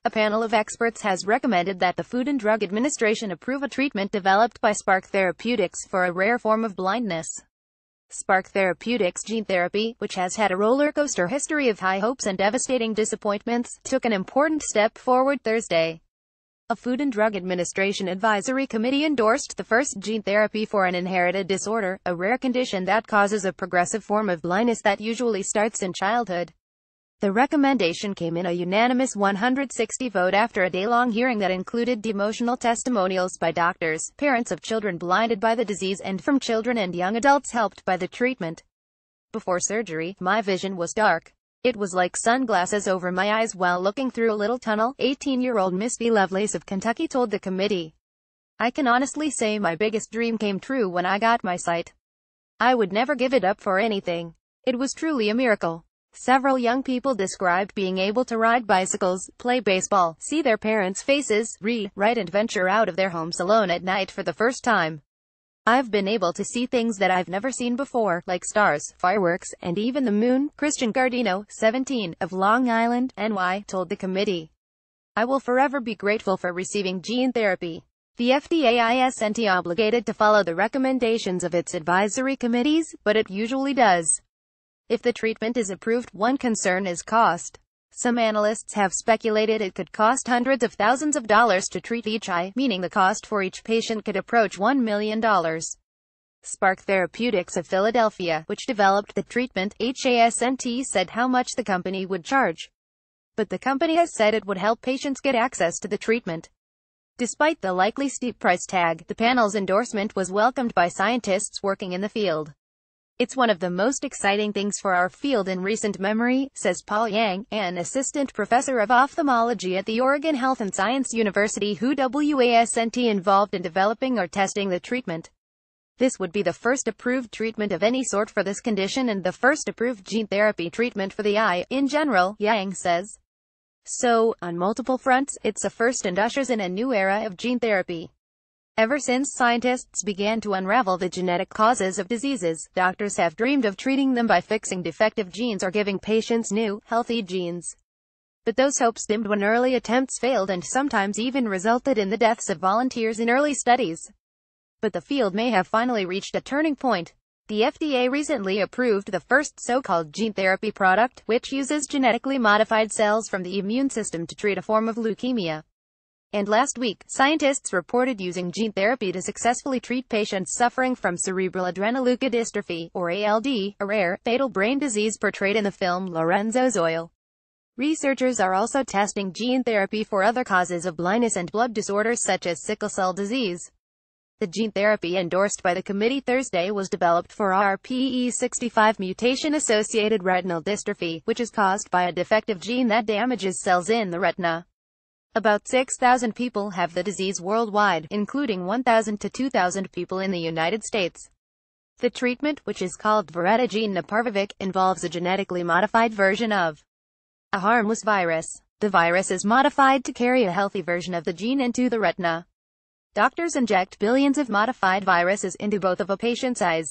A panel of experts has recommended that the Food and Drug Administration approve a treatment developed by Spark Therapeutics for a rare form of blindness. Spark Therapeutics gene therapy, which has had a roller coaster history of high hopes and devastating disappointments, took an important step forward Thursday. A Food and Drug Administration advisory committee endorsed the first gene therapy for an inherited disorder, a rare condition that causes a progressive form of blindness that usually starts in childhood. The recommendation came in a unanimous 160 vote after a day-long hearing that included emotional testimonials by doctors, parents of children blinded by the disease, and from children and young adults helped by the treatment. Before surgery, my vision was dark. It was like sunglasses over my eyes while looking through a little tunnel, 18-year-old Miss B. Lovelace of Kentucky told the committee. I can honestly say my biggest dream came true when I got my sight. I would never give it up for anything. It was truly a miracle. Several young people described being able to ride bicycles, play baseball, see their parents' faces, read, write, and venture out of their homes alone at night for the first time. I've been able to see things that I've never seen before, like stars, fireworks, and even the moon. Christian Gardino, 17, of Long Island, NY, told the committee. I will forever be grateful for receiving gene therapy. The FDA isn't obligated to follow the recommendations of its advisory committees, but it usually does. If the treatment is approved, one concern is cost. Some analysts have speculated it could cost hundreds of thousands of dollars to treat each eye, meaning the cost for each patient could approach $1 million. Spark Therapeutics of Philadelphia, which developed the treatment, hasn't said how much the company would charge. But the company has said it would help patients get access to the treatment. Despite the likely steep price tag, the panel's endorsement was welcomed by scientists working in the field. It's one of the most exciting things for our field in recent memory, says Paul Yang, an assistant professor of ophthalmology at the Oregon Health and Science University who wasn't involved in developing or testing the treatment. This would be the first approved treatment of any sort for this condition and the first approved gene therapy treatment for the eye, in general, Yang says. So, on multiple fronts, it's a first and ushers in a new era of gene therapy. Ever since scientists began to unravel the genetic causes of diseases, doctors have dreamed of treating them by fixing defective genes or giving patients new, healthy genes. But those hopes dimmed when early attempts failed and sometimes even resulted in the deaths of volunteers in early studies. But the field may have finally reached a turning point. The FDA recently approved the first so-called gene therapy product, which uses genetically modified cells from the immune system to treat a form of leukemia. And last week, scientists reported using gene therapy to successfully treat patients suffering from cerebral adrenoleukodystrophy, or ALD, a rare, fatal brain disease portrayed in the film Lorenzo's Oil. Researchers are also testing gene therapy for other causes of blindness and blood disorders such as sickle cell disease. The gene therapy endorsed by the committee Thursday was developed for RPE65 mutation-associated retinal dystrophy, which is caused by a defective gene that damages cells in the retina. About 6,000 people have the disease worldwide, including 1,000 to 2,000 people in the United States. The treatment, which is called voretigene neparvovec, involves a genetically modified version of a harmless virus. The virus is modified to carry a healthy version of the gene into the retina. Doctors inject billions of modified viruses into both of a patient's eyes.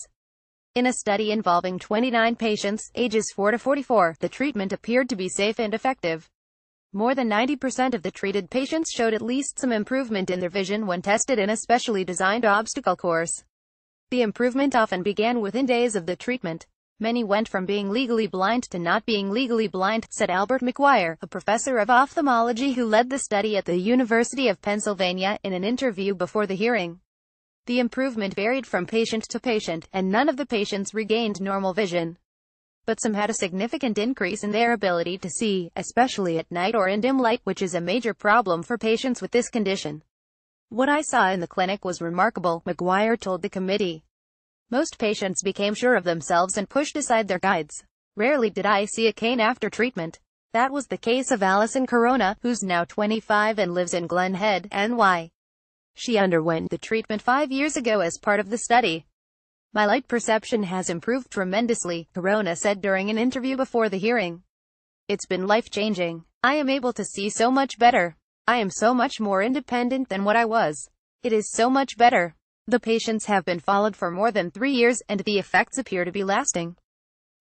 In a study involving 29 patients, ages 4 to 44, the treatment appeared to be safe and effective. More than 90% of the treated patients showed at least some improvement in their vision when tested in a specially designed obstacle course. The improvement often began within days of the treatment. Many went from being legally blind to not being legally blind, said Albert McGuire, a professor of ophthalmology who led the study at the University of Pennsylvania, in an interview before the hearing. The improvement varied from patient to patient, and none of the patients regained normal vision. But some had a significant increase in their ability to see, especially at night or in dim light, which is a major problem for patients with this condition. What I saw in the clinic was remarkable, McGuire told the committee. Most patients became sure of themselves and pushed aside their guides. Rarely did I see a cane after treatment. That was the case of Allison Corona, who's now 25 and lives in Glen Head, NY. She underwent the treatment 5 years ago as part of the study. My light perception has improved tremendously, Corona said during an interview before the hearing. It's been life-changing. I am able to see so much better. I am so much more independent than what I was. It is so much better. The patients have been followed for more than 3 years, and the effects appear to be lasting.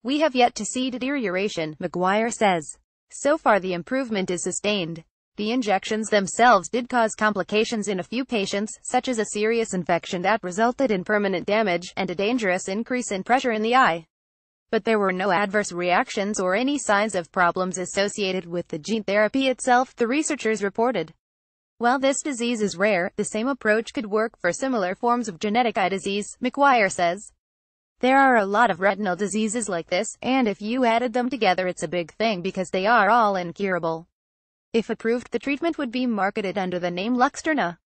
We have yet to see deterioration, McGuire says. So far the improvement is sustained. The injections themselves did cause complications in a few patients, such as a serious infection that resulted in permanent damage, and a dangerous increase in pressure in the eye. But there were no adverse reactions or any signs of problems associated with the gene therapy itself, the researchers reported. While this disease is rare, the same approach could work for similar forms of genetic eye disease, McGuire says. There are a lot of retinal diseases like this, and if you added them together it's a big thing because they are all incurable. If approved, the treatment would be marketed under the name Luxturna.